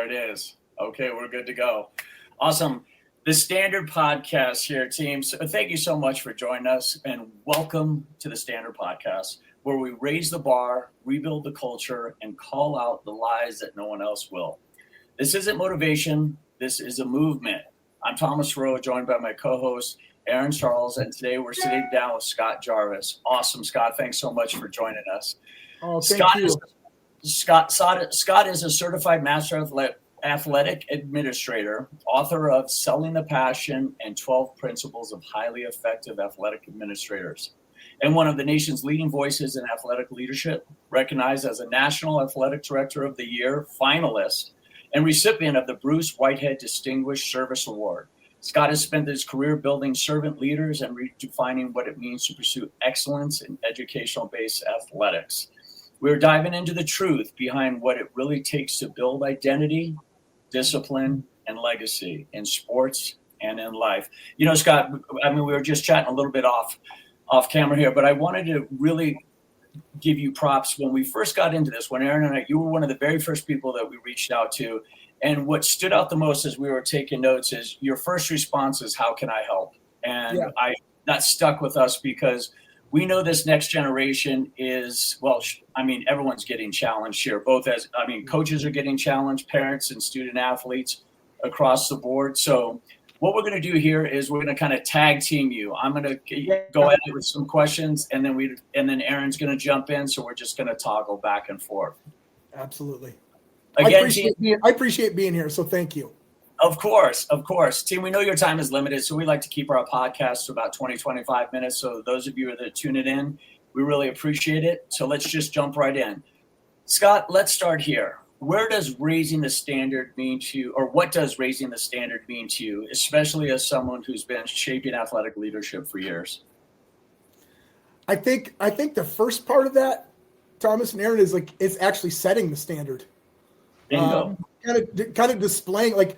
There it is. Okay, we're good to go. Awesome. The Standard Podcast here, team. So thank you so much for joining us, and welcome to the Standard Podcast, where we raise the bar, rebuild the culture, and call out the lies that no one else will. This isn't motivation. This is a movement. I'm Thomas Rowe, joined by my co-host, Aaron Charles, and today we're sitting down with Scott Jarvis. Awesome, Scott. Thanks so much for joining us. Oh, thank you. Scott is a certified master athletic administrator, author of Selling the Passion and 12 Principles of Highly Effective Athletic Administrators, and one of the nation's leading voices in athletic leadership, recognized as a National Athletic Director of the Year Finalist and recipient of the Bruce Whitehead Distinguished Service Award. Scott has spent his career building servant leaders and redefining what it means to pursue excellence in educational-based athletics. We're diving into the truth behind what it really takes to build identity, discipline, and legacy in sports and in life. You know, Scott, I mean, we were just chatting a little bit off camera here, but I wanted to really give you props. When we first got into this, when Aaron and I, you were one of the very first people that we reached out to. And what stood out the most as we were taking notes is your first response is, how can I help? And that stuck with us because we know this next generation is, well, I mean, everyone's getting challenged here, coaches are getting challenged, parents and student athletes across the board. So what we're going to do here is we're going to kind of tag team you. I'm going to go at it with some questions, and then Aaron's going to jump in. So we're just going to toggle back and forth. Absolutely. Again, I appreciate being here. So thank you. Of course. Team, we know your time is limited, so we like to keep our podcast to about 20, 25 minutes. So those of you that are tuning in, we really appreciate it. So let's just jump right in. Scott, let's start here. Where does raising the standard mean to you, or what does raising the standard mean to you, especially as someone who's been shaping athletic leadership for years? I think the first part of that, Thomas and Aaron, is like it's actually setting the standard. Bingo. Kind of displaying, like,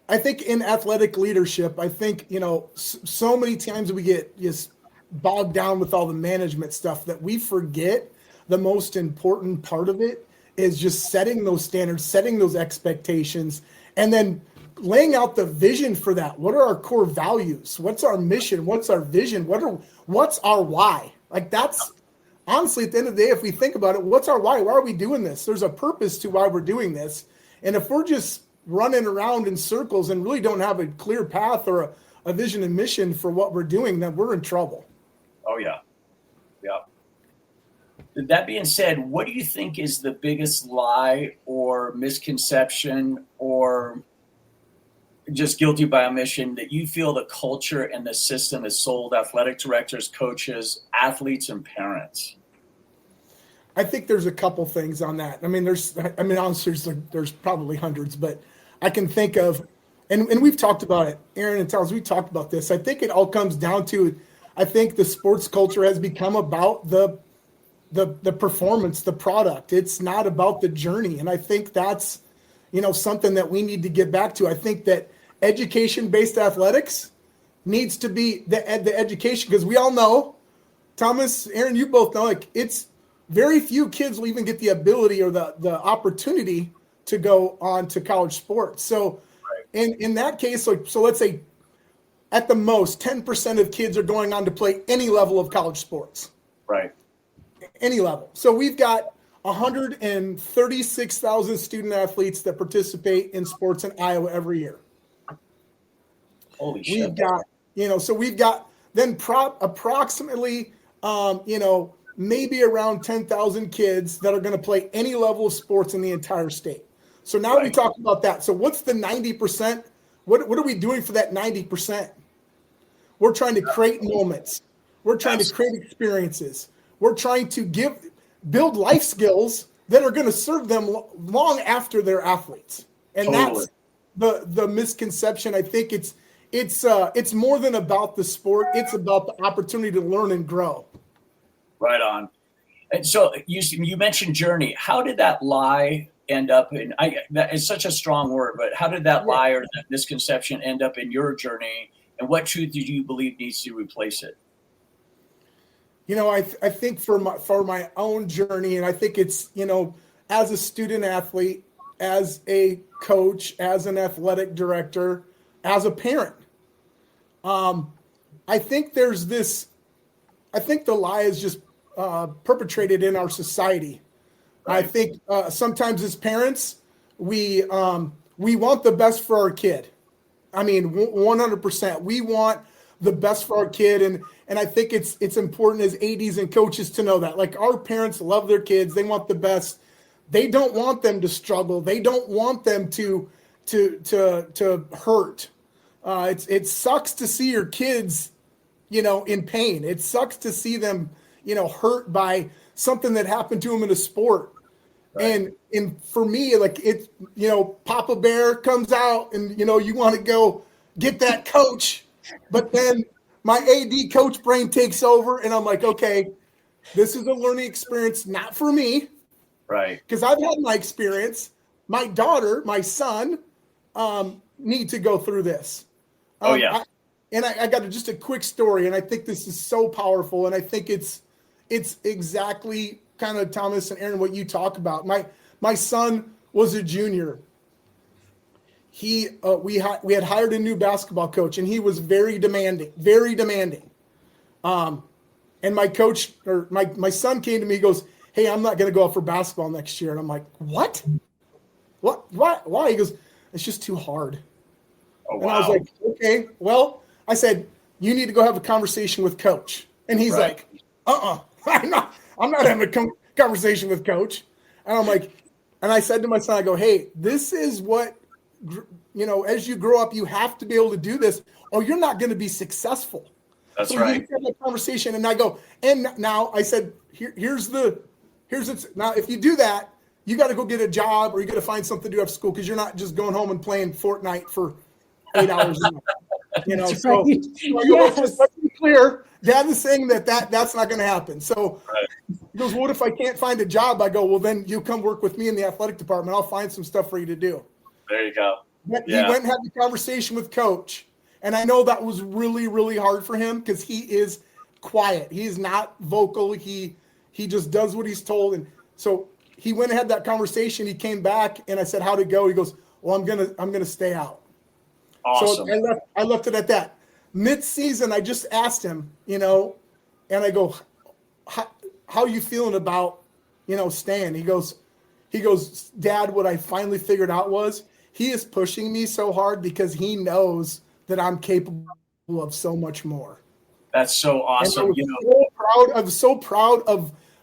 I think in athletic leadership, I think, you know, so many times we get just bogged down with all the management stuff that we forget the most important part of it is just setting those standards, setting those expectations, and then laying out the vision for that. What are our core values? What's our mission? What's our vision? What's our why? Like, that's honestly, at the end of the day, if we think about it, what's our why? Why are we doing this? There's a purpose to why we're doing this. And if we're just running around in circles and really don't have a clear path or a vision and mission for what we're doing, then we're in trouble. Oh, yeah. Yeah. That being said, what do you think is the biggest lie or misconception or just guilty by omission that you feel the culture and the system has sold athletic directors, coaches, athletes, and parents? I think there's a couple things on that. Honestly, there's probably hundreds, but I can think of, and we've talked about it, Aaron and Thomas, we talked about this. I think it all comes down to, I think the sports culture has become about the performance, the product. It's not about the journey. And I think that's, something that we need to get back to. I think that education-based athletics needs to be the education, because we all know, Thomas, Aaron, you both know, like, it's very few kids will even get the ability or the opportunity to go on to college sports. So in that case, so let's say at the most 10% of kids are going on to play any level of college sports. Right. Any level. So we've got 136,000 student athletes that participate in sports in Iowa every year. Holy shit. We've got then approximately, maybe around 10,000 kids that are going to play any level of sports in the entire state. So now we talk about that. So what's the 90%? What are we doing for that 90%? We're trying to create moments. We're trying to create experiences. We're trying to build life skills that are going to serve them long after they're athletes. And that's the misconception. I think it's more than about the sport. It's about the opportunity to learn and grow. Right on. And so you mentioned journey. How did that lie end up in? That is such a strong word, but how did that lie or that misconception end up in your journey? And what truth do you believe needs to replace it? I think for my own journey, and I think it's, as a student athlete, as a coach, as an athletic director, as a parent. I think there's this, I think the lie is just perpetrated in our society. Right. I think sometimes as parents, we want the best for our kid. I mean, 100%. We want the best for our kid, and I think it's important as ADs and coaches to know that. Like, our parents love their kids; they want the best. They don't want them to struggle. They don't want them to hurt. It sucks to see your kids, in pain. It sucks to see them, hurt by something that happened to them in a sport. Right. And for me, like, it's, Papa Bear comes out and, you want to go get that coach, but then my AD coach brain takes over and I'm like, okay, this is a learning experience, not for me. Right. Because I've had my experience. My daughter, my son, need to go through this. Oh, yeah. I got just a quick story, and I think this is so powerful, and I think it's exactly kind of, Thomas and Aaron, what you talk about. My son was a junior. We had hired a new basketball coach, and he was very demanding. And my coach, or my son, came to me. He goes, "Hey, I'm not going to go out for basketball next year." And I'm like, "What? Why?" He goes, "It's just too hard." Oh, wow. And I was like, "Okay, well," I said, "You need to go have a conversation with coach." And he's like, I'm not having a conversation with coach. And I'm like, and I said to my son, I go, "Hey, this is what, as you grow up, you have to be able to do this, or you're not going to be successful." That's so right. You have that conversation, and I go, and now I said, here's it. Now, if you do that, you got to go get a job, or you got to find something to do after school, because you're not just going home and playing Fortnite for 8 hours a night. So Yes. Let's be clear. Dad is saying that's not going to happen. So he goes, "What if I can't find a job?" I go, "Well, then you come work with me in the athletic department. I'll find some stuff for you to do." There you go. He went and had the conversation with coach. And I know that was really, really hard for him because he is quiet. He's not vocal. He just does what he's told. And so he went and had that conversation. He came back and I said, "How'd it go?" He goes, "Well, I'm gonna stay out." Awesome. So I left it at that. Mid-season, I just asked him, and I go, how you feeling about, staying? He goes, "Dad, what I finally figured out was he is pushing me so hard because he knows that I'm capable of so much more." That's so awesome. I was so proud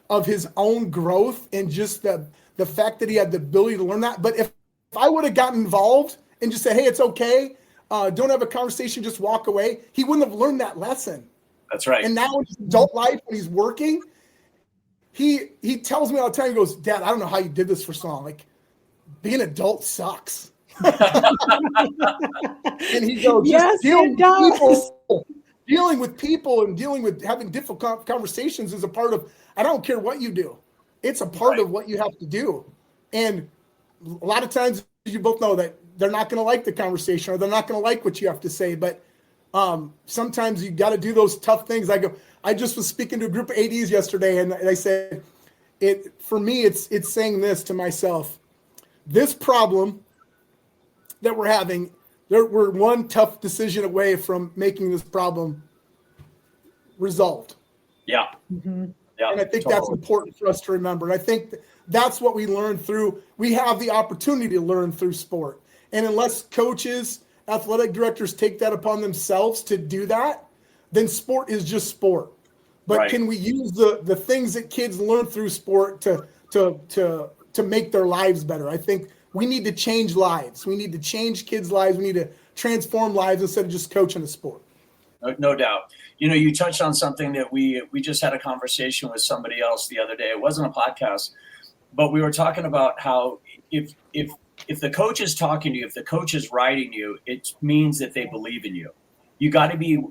of his own growth and just the fact that he had the ability to learn that. But if I would have gotten involved and just said, "Hey, it's okay, don't have a conversation, just walk away," he wouldn't have learned that lesson. That's right. And now in his adult life, when he's working, he tells me all the time, he goes, "Dad, I don't know how you did this for so long. Like, being an adult sucks." And he goes, "Yes, it does." Dealing with people and dealing with having difficult conversations is a part of, I don't care what you do. It's a part of what you have to do. And a lot of times you both know that they're not going to like the conversation or they're not going to like what you have to say. But sometimes you got to do those tough things. I just was speaking to a group of ADs yesterday and I said, for me, it's saying this to myself: this problem that we're having, we're one tough decision away from making this problem resolved. Yeah. Mm-hmm. Yeah. And I think that's important for us to remember. And I think that's what we learn through. We have the opportunity to learn through sport. And unless coaches, athletic directors take that upon themselves to do that, then sport is just sport. But can we use the things that kids learn through sport to make their lives better? I think we need to change lives. We need to change kids' lives. We need to transform lives instead of just coaching the sport. No doubt. You touched on something that we just had a conversation with somebody else the other day. It wasn't a podcast, but we were talking about how if the coach is talking to you, if the coach is writing you, it means that they believe in you. You got to be,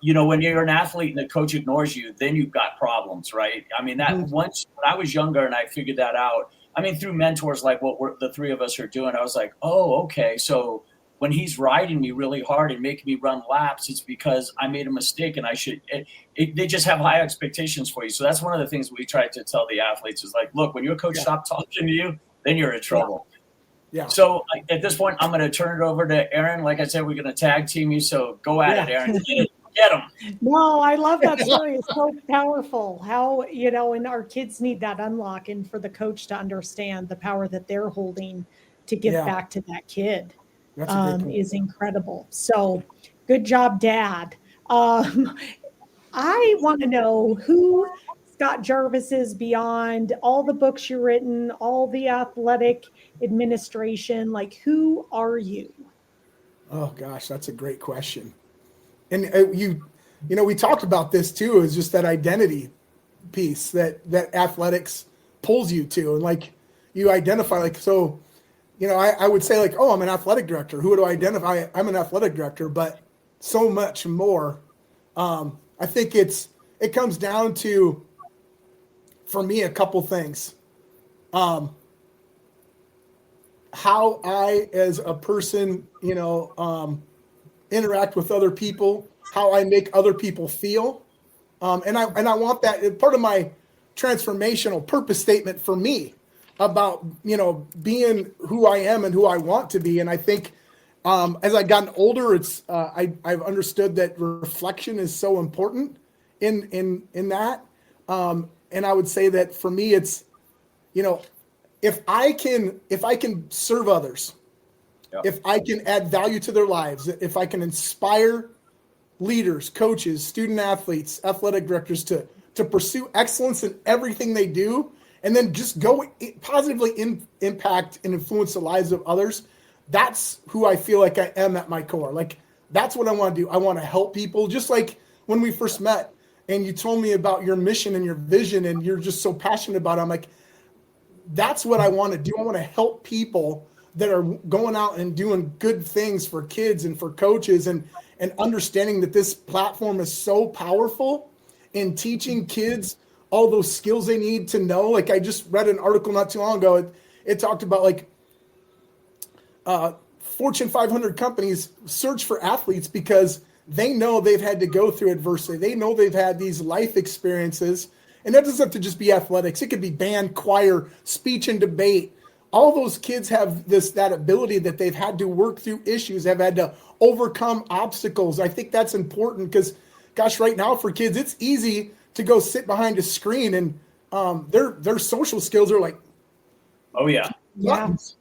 when you're an athlete and the coach ignores you, then you've got problems, right? I mean, once when I was younger and I figured that out, through mentors like what the three of us are doing, I was like, oh, okay. So when he's riding me really hard and making me run laps, it's because I made a mistake and they just have high expectations for you. So that's one of the things we try to tell the athletes is like, look, when your coach stops talking to you, then you're in trouble. Yeah. So at this point, I'm going to turn it over to Aaron. Like I said, we're going to tag team you. So go at it, Aaron. Get them. No, I love that story. It's so powerful. How, and our kids need that unlock, and for the coach to understand the power that they're holding to give back to that kid That's a great point. is incredible. So good job, Dad. I want to know who Scott Jarvis is beyond all the books you've written, all the athletic administration. Like, who are you? Oh gosh, that's a great question. And we talked about this too, is just that identity piece that athletics pulls you to, and like you identify, like, so, I would say, like, oh, I'm an athletic director. Who do I identify? I'm an athletic director, but so much more. I think it comes down to, for me, a couple things. How I, as a person, interact with other people, how I make other people feel. And I want that part of my transformational purpose statement for me about, being who I am and who I want to be. And I think as I've gotten older, I've understood that reflection is so important in that. And I would say that for me, it's, if I can serve others, if I can add value to their lives, if I can inspire leaders, coaches, student athletes, athletic directors to pursue excellence in everything they do, and then just go positively impact and influence the lives of others, that's who I feel like I am at my core. Like, that's what I want to do. I want to help people. Just like when we first met and you told me about your mission and your vision and you're just so passionate about it, I'm like, that's what I want to do. I want to help people that are going out and doing good things for kids and for coaches, and understanding that this platform is so powerful in teaching kids all those skills they need to know. Like, I just read an article not too long ago. It talked about, like, Fortune 500 companies search for athletes because they know they've had to go through adversity. They know they've had these life experiences. And that doesn't have to just be athletics. It could be band, choir, speech and debate. All those kids have that ability that they've had to work through issues, have had to overcome obstacles. I think that's important because, gosh, right now for kids, it's easy to go sit behind a screen and their social skills are like, oh yeah. Buttons.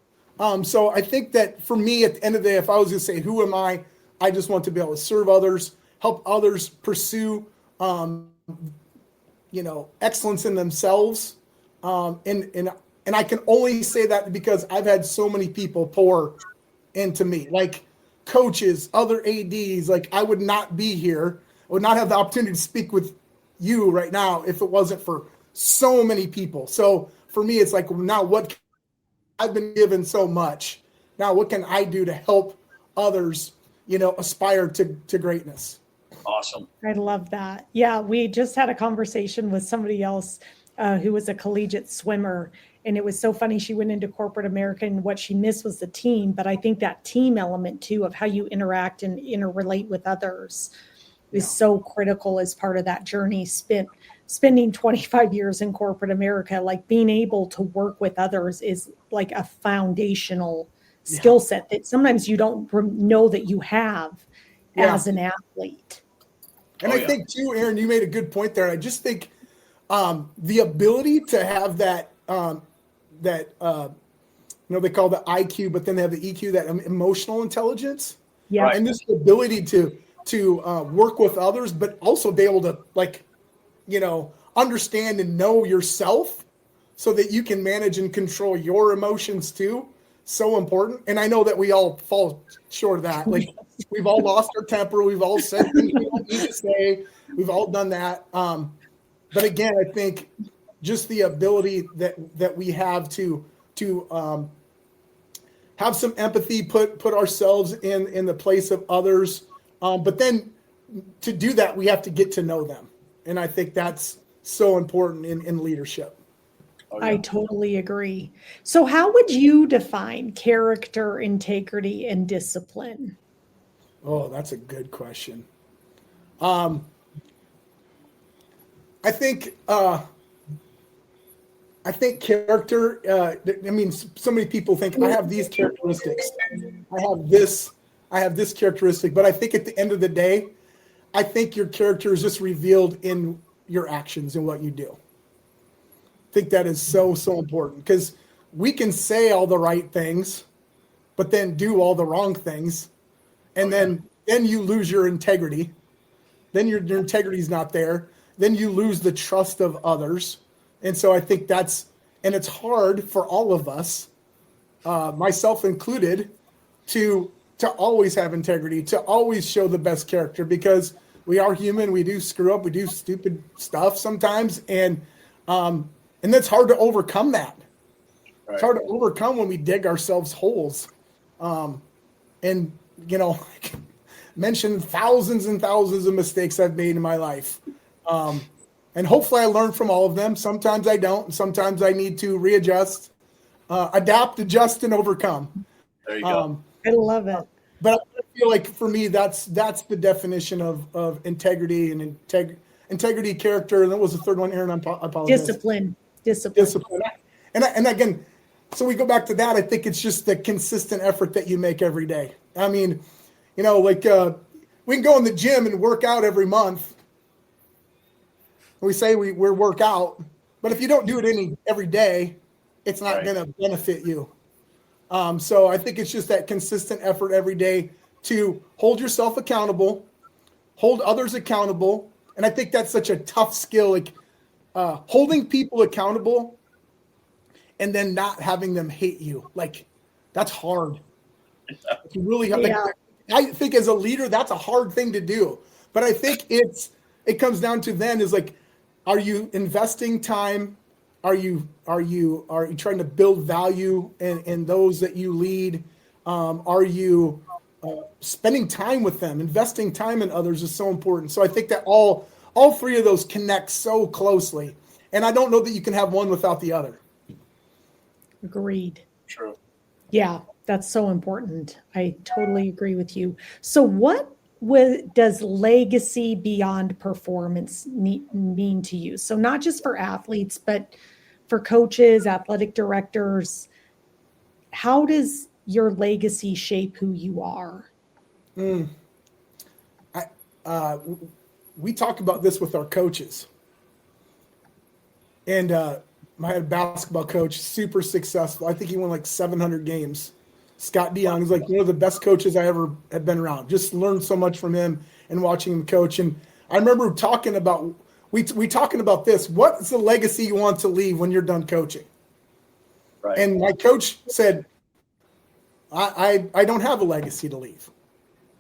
So I think that for me, at the end of the day, if I was going to say, who am I just want to be able to serve others, help others pursue, excellence in themselves. And I can only say that because I've had so many people pour into me, like coaches, other ADs. Like, I would not be here, I would not have the opportunity to speak with you right now if it wasn't for so many people. So for me, it's like, now what, I've been given so much. Now what can I do to help others, aspire to greatness? Awesome. I love that. Yeah, we just had a conversation with somebody else who was a collegiate swimmer. And it was so funny. She went into corporate America and what she missed was the team. But I think that team element too of how you interact and interrelate with others is so critical as part of that journey. Spending 25 years in corporate America, like being able to work with others is like a foundational skill set that sometimes you don't know that you have as an athlete. And I think too, Aaron, you made a good point there. I just think the ability to have that, they call the IQ, but then they have the EQ, that emotional intelligence. Yeah. And this ability to work with others, but also be able to, like, understand and know yourself so that you can manage and control your emotions too. So important. And I know that we all fall short of that. Like, we've all lost our temper. We've all said things we don't need to say. We've all done that. But again, I think just the ability that we have to have some empathy, put ourselves in the place of others. But then to do that, we have to get to know them. And I think that's so important in leadership. Oh, yeah. I totally agree. So how would you define character, integrity, and discipline? Oh, that's a good question. I think I think character, I mean, so many people think I have these characteristics. I have this characteristic, but I think at the end of the day, I think your character is just revealed in your actions and what you do. I think that is so, so important because we can say all the right things, but then do all the wrong things. And then you lose your integrity. Then your integrity is not there. Then you lose the trust of others. And so I think and it's hard for all of us, myself included, to always have integrity, to always show the best character because we are human. We do screw up. We do stupid stuff sometimes. And that's hard to overcome that. Right. It's hard to overcome when we dig ourselves holes. And, mention thousands and thousands of mistakes I've made in my life. And hopefully I learn from all of them. Sometimes I don't. Sometimes I need to readjust, adapt, adjust, and overcome. There you go. I love it. But I feel like for me, that's the definition of integrity and integrity, character. And that was the third one, Aaron. I apologize. Discipline. And again, so we go back to that. I think it's just the consistent effort that you make every day. I mean, we can go in the gym and work out every month. We say we work out, but if you don't do it every day, it's not going to benefit you. So I think it's just that consistent effort every day to hold yourself accountable, hold others accountable. And I think that's such a tough skill, like holding people accountable and then not having them hate you. Like that's hard. You really have to, I think as a leader, that's a hard thing to do. But I think it comes down to then is like, are you investing time? Are you trying to build value in those that you lead? Are you spending time with them? Investing time in others is so important. So I think that all three of those connect so closely. And I don't know that you can have one without the other. Agreed. True. Yeah, that's so important. I totally agree with you. So what does legacy beyond performance mean to you? So not just for athletes, but for coaches, athletic directors, how does your legacy shape who you are? We talk about this with our coaches. And I had a basketball coach, super successful. I think he won like 700 games. Scott DeYoung is like one of the best coaches I ever have been around. Just learned so much from him and watching him coach. And I remember talking about talking about this. What's the legacy you want to leave when you're done coaching? Right. And my coach said, I don't have a legacy to leave.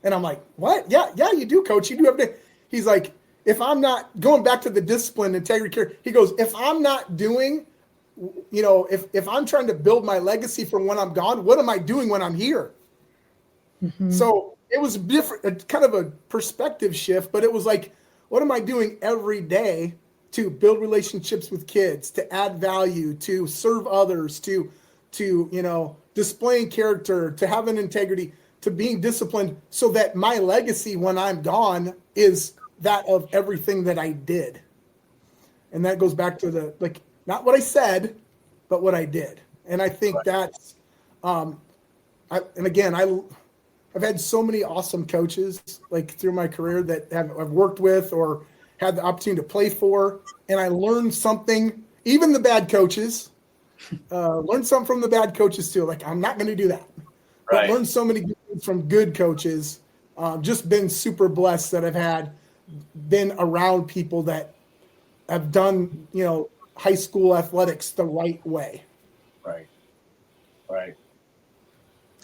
And I'm like, what? Yeah, you do, coach. You do everything. He's like, if I'm not going back to the discipline, integrity, care, he goes, if I'm not doing, if I'm trying to build my legacy from when I'm gone, what am I doing when I'm here? Mm-hmm. So it was different, kind of a perspective shift, but it was like, what am I doing every day to build relationships with kids, to add value, to serve others, to displaying character, to having integrity, to being disciplined, so that my legacy when I'm gone is that of everything that I did. And that goes back to not what I said, but what I did. And I think that's, I've had so many awesome coaches through my career that I've worked with or had the opportunity to play for. And I learned something, even the bad coaches, learned something from the bad coaches too. Like, I'm not going to do that. Right. But learned so many good things from good coaches. Just been super blessed that I've been around people that have done, high school athletics the right way. Right.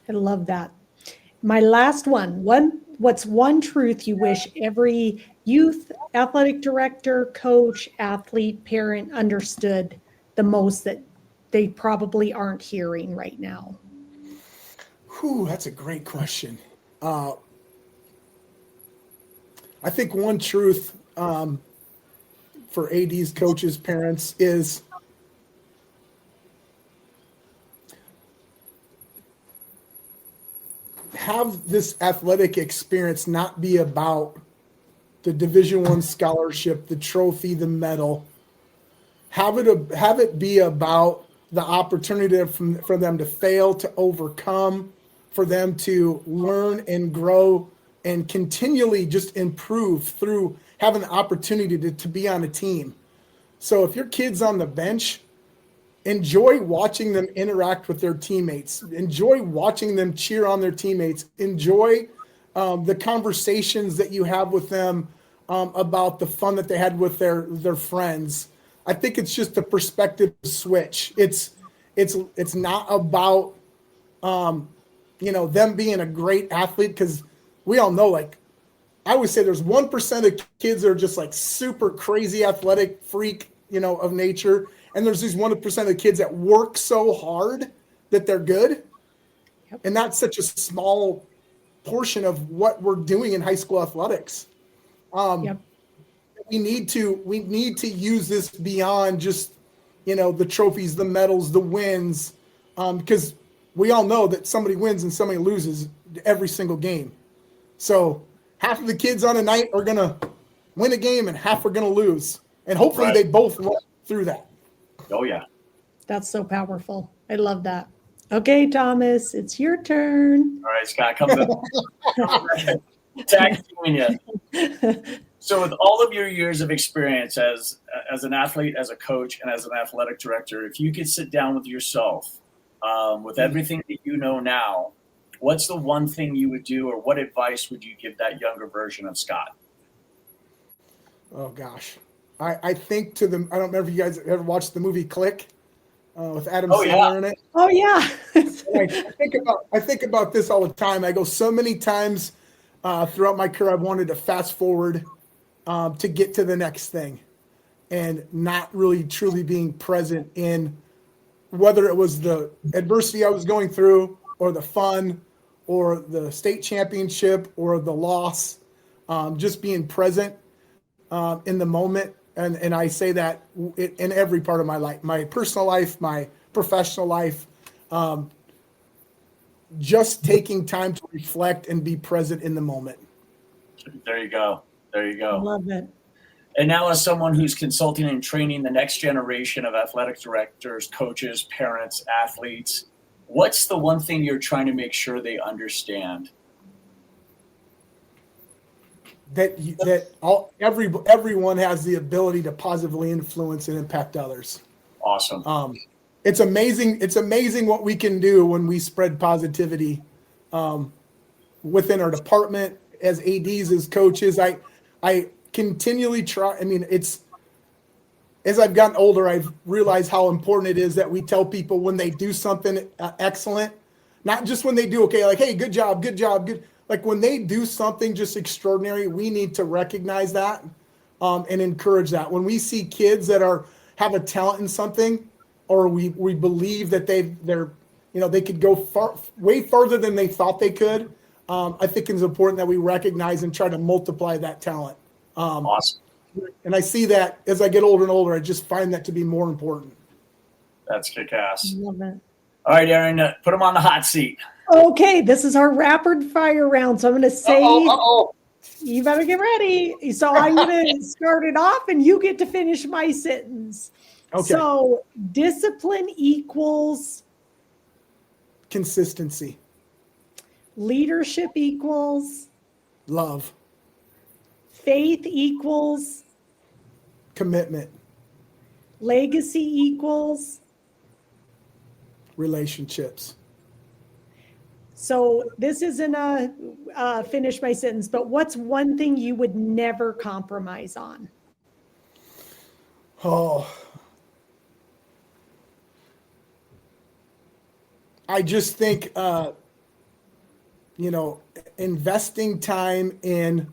I love that. My last what's one truth you wish every youth athletic director, coach, athlete, parent understood the most that they probably aren't hearing right now? That's a great question. I think one truth for ADs, coaches, parents is have this athletic experience not be about the Division I scholarship, the trophy, the medal. have it be about the opportunity for them to fail, to overcome, for them to learn and grow and continually just improve through having the opportunity to be on a team. So if your kid's on the bench, enjoy watching them interact with their teammates. Enjoy watching them cheer on their teammates. Enjoy the conversations that you have with them about the fun that they had with their friends. I think it's just a perspective switch. It's not about them being a great athlete, because we all know, like, I would say there's 1% of kids that are just like super crazy athletic freak, of nature. And there's these 1% of kids that work so hard that they're good. Yep. And that's such a small portion of what we're doing in high school athletics. Yep. We need to use this beyond just, the trophies, the medals, the wins, because we all know that somebody wins and somebody loses every single game. So half of the kids on a night are going to win a game and half are going to lose. And hopefully they both run through that. Oh, yeah. That's so powerful. I love that. Okay, Thomas, it's your turn. All right, Scott, come to tag teaming you. So with all of your years of experience as an athlete, as a coach, and as an athletic director, if you could sit down with yourself, with everything that you know now, what's the one thing you would do, or what advice would you give that younger version of Scott? Oh, gosh. I think I don't remember if you guys ever watched the movie Click with Adam Sandler in it. Oh, yeah. I think about this all the time. I go, so many times throughout my career, I've wanted to fast forward to get to the next thing, and not really truly being present in whether it was the adversity I was going through, or the fun, or the state championship, or the loss. Just being present in the moment. And I say that in every part of my life, my personal life, my professional life, just taking time to reflect and be present in the moment. There you go. There you go. Love it. And now, as someone who's consulting and training the next generation of athletic directors, coaches, parents, athletes, what's the one thing you're trying to make sure they understand? Everyone has the ability to positively influence and impact others. Awesome. It's amazing. It's amazing what we can do when we spread positivity within our department, as ADs, as coaches. I continually try. I mean, as I've gotten older, I've realized how important it is that we tell people when they do something excellent, not just when they do okay, like, hey, good job, good. Like when they do something just extraordinary, we need to recognize that and encourage that. When we see kids that have a talent in something, or we believe that they could go way farther than they thought they could, I think it's important that we recognize and try to multiply that talent. Awesome. And I see that as I get older and older, I just find that to be more important. That's kick-ass. Love it. All right, Aaron, put him on the hot seat. Okay, this is our rapid fire round. So I'm going to say, you better get ready. So I'm going to start it off and you get to finish my sentence. Okay. So discipline equals consistency. Leadership equals love. Faith equals commitment. Legacy equals relationships. So this isn't a finish my sentence, but what's one thing you would never compromise on? Oh, I just think, investing time in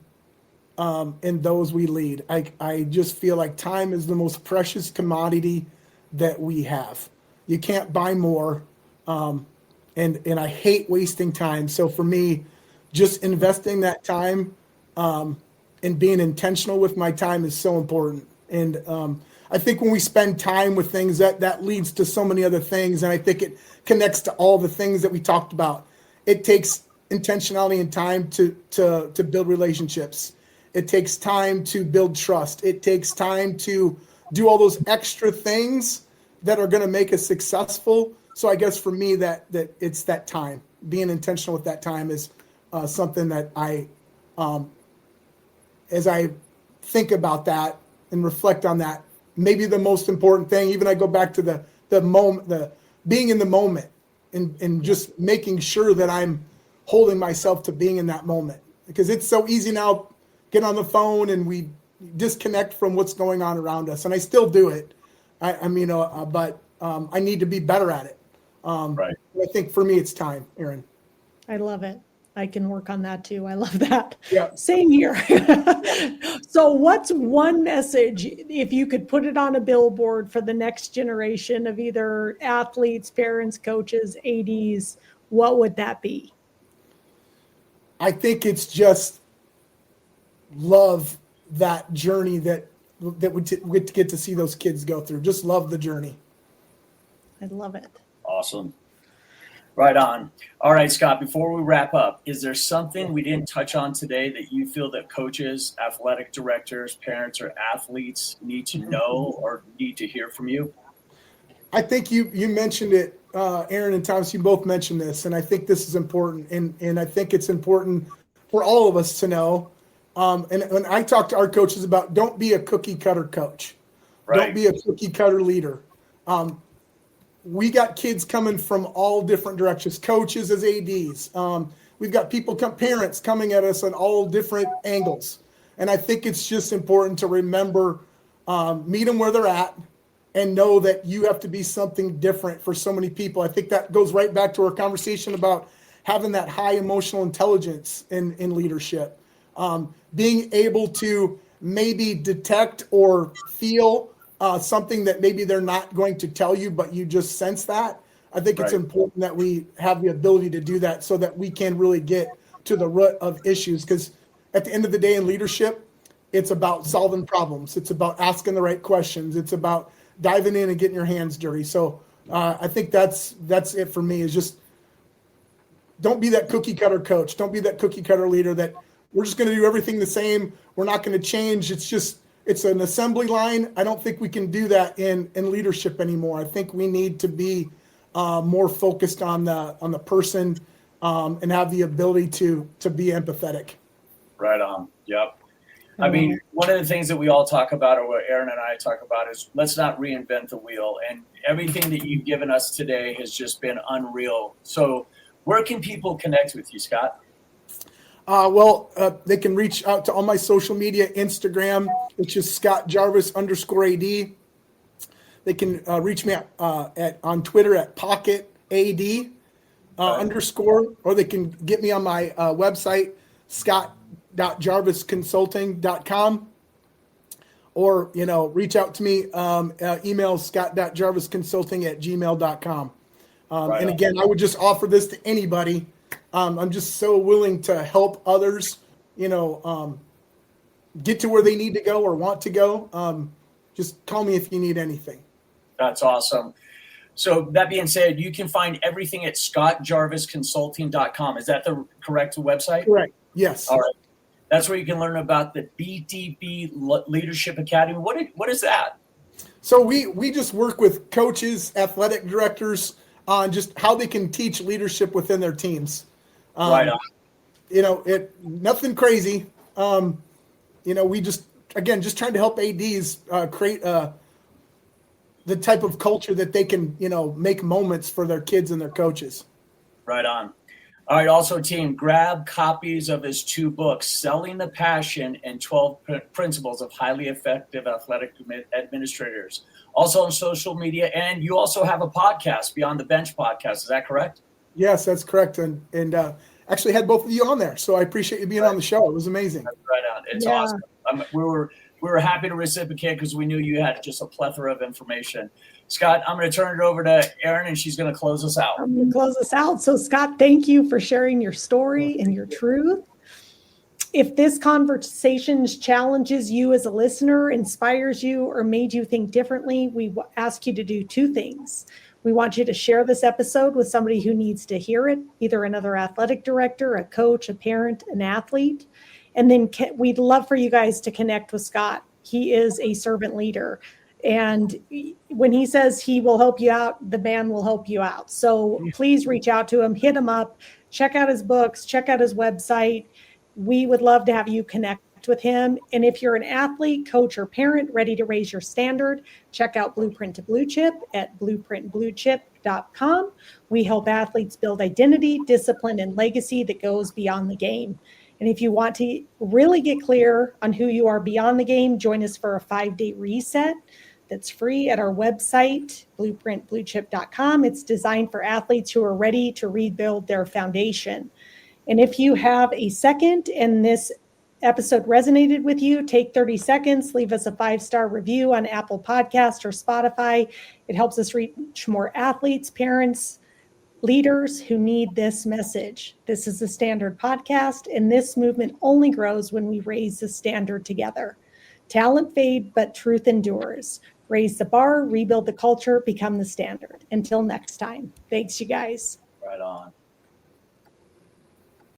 those we lead. I just feel like time is the most precious commodity that we have. You can't buy more. And I hate wasting time. So for me, just investing that time and being intentional with my time is so important. And I think when we spend time with things, that leads to so many other things. And I think it connects to all the things that we talked about. It takes intentionality and time to build relationships. It takes time to build trust. It takes time to do all those extra things that are going to make us successful. So I guess for me that it's that time. Being intentional with that time is something that I, as I think about that and reflect on that, maybe the most important thing. Even I go back to the moment, the being in the moment, and just making sure that I'm holding myself to being in that moment, because it's so easy now. Get on the phone and we disconnect from what's going on around us, and I still do it. But I need to be better at it. Right. I think for me, it's time, Aaron. I love it. I can work on that too. I love that. Yeah. Same here. So what's one message, if you could put it on a billboard for the next generation of either athletes, parents, coaches, ADs, what would that be? I think it's just love that journey that we get to see those kids go through. Just love the journey. I love it. Awesome. Right on. All right, Scott, before we wrap up, is there something we didn't touch on today that you feel that coaches, athletic directors, parents, or athletes need to know or need to hear from you? I think you mentioned it, Aaron and Thomas, you both mentioned this, and I think this is important. And I think it's important for all of us to know. And when I talk to our coaches about, don't be a cookie cutter coach. Right. Don't be a cookie cutter leader. We got kids coming from all different directions, coaches as ADs. We've got parents coming at us on all different angles. And I think it's just important to remember, meet them where they're at and know that you have to be something different for so many people. I think that goes right back to our conversation about having that high emotional intelligence in leadership. Being able to maybe detect or feel something that maybe they're not going to tell you, but you just sense that. I think it's important that we have the ability to do that so that we can really get to the root of issues. Because at the end of the day in leadership, it's about solving problems. It's about asking the right questions. It's about diving in and getting your hands dirty. So I think that's it for me, is just don't be that cookie cutter coach. Don't be that cookie cutter leader that we're just going to do everything the same. We're not going to change. It's an assembly line. I don't think we can do that in leadership anymore. I think we need to be more focused on the person and have the ability to be empathetic. Right on. Yep. I mean, one of the things that we all talk about, or what Aaron and I talk about, is let's not reinvent the wheel. And everything that you've given us today has just been unreal. So where can people connect with you, Scott? They can reach out to all my social media, Instagram, which is Scott Jarvis _AD. They can reach me on Twitter at Pocket AD _, or they can get me on my website, scott.jarvisconsulting.com, or, reach out to me, email scott.jarvisconsulting@gmail.com. And again, I would just offer this to anybody. I'm just so willing to help others, get to where they need to go or want to go. Just call me if you need anything. That's awesome. So that being said, you can find everything at scottjarvisconsulting.com. Is that the correct website? Correct. Yes. All right. That's where you can learn about the BDB Leadership Academy. What is that? So we just work with coaches, athletic directors on just how they can teach leadership within their teams. Right on. Nothing crazy. We just trying to help ADs create the type of culture that they can, make moments for their kids and their coaches. Right on. All right. Also, team, grab copies of his 2 books, Selling the Passion and 12 Principles of Highly Effective Athletic Administrators. Also on social media. And you also have a podcast, Beyond the Bench podcast. Is that correct? Yes, that's correct. And actually had both of you on there. So I appreciate you being on the show. It was amazing. That's right on. It's awesome. We were happy to reciprocate because we knew you had just a plethora of information. Scott, I'm going to turn it over to Erin, and she's going to close us out. I'm going to close us out. So, Scott, thank you for sharing your story and your truth. If this conversation challenges you as a listener, inspires you, or made you think differently, we ask you to do 2 things. We want you to share this episode with somebody who needs to hear it, either another athletic director, a coach, a parent, an athlete. And then we'd love for you guys to connect with Scott. He is a servant leader. And when he says he will help you out, the man will help you out. So please reach out to him, hit him up, check out his books, check out his website. We would love to have you connect with him. And if you're an athlete, coach, or parent ready to raise your standard, check out Blueprint to Blue Chip at blueprintbluechip.com. We help athletes build identity, discipline, and legacy that goes beyond the game. And if you want to really get clear on who you are beyond the game, join us for a 5-day reset that's free at our website, blueprintbluechip.com. It's designed for athletes who are ready to rebuild their foundation. And if you have a second and this episode resonated with you, take 30 seconds, leave us a 5-star review on Apple Podcast or Spotify. It helps us reach more athletes, parents, leaders who need this message. This is the Standard Podcast, and this movement only grows when we raise the standard together. Talent fade, but truth endures. Raise the bar, rebuild the culture, become the standard. Until next time. Thanks, you guys. Right on.